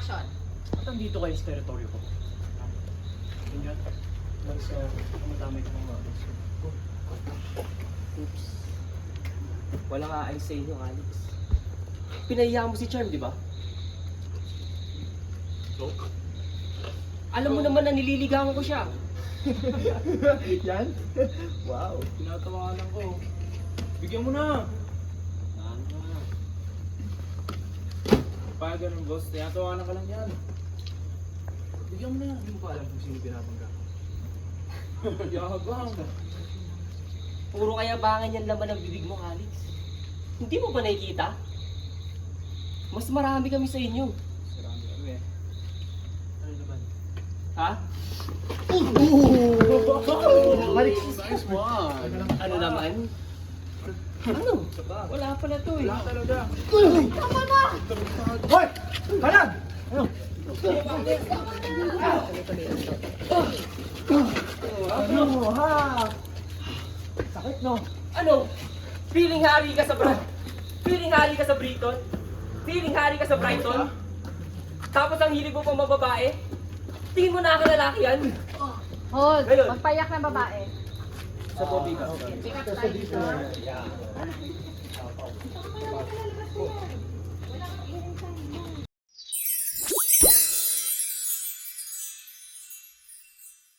Action! At nandito kayo sa teritoryo ko. Ganyan. Mas, tumatamay ka mga Alex. Oops. Walang aalis sa inyo, Alex. Pinahiya mo si Charm, di ba? So? Alam mo naman na nililigawan ko siya. Yan? Wow. Tinatawanan ko. Bigyan mo na. Ano na. Pag ganun, boss, tinatawanan ka lang yan. Bigyan mo na. Hindi mo pa alam kung sino pinapangga. Yabang. Puro kayabangan yan laman ng bibig mo, Alex. Hindi mo ba nakikita? Mas marami kami sa inyo. Sarami kami eh. Ano naman? Ha? Alex, nice one. Ano naman? Ano? Wala pala to eh. Wala talaga. Tama na! Hoy! Kalag! Ano? Ano ha? Sakit no? Ano? Feeling hari ka sa Feeling hari ka sa Brighton? Feeling hari ka sa Brighton? Tapos ang hilig mo pang mababae? Tingin mo nakakalaki yan? Hold! Ngayon. Magpayak ng babae. Sa Bobby ka. Pick up line, sir.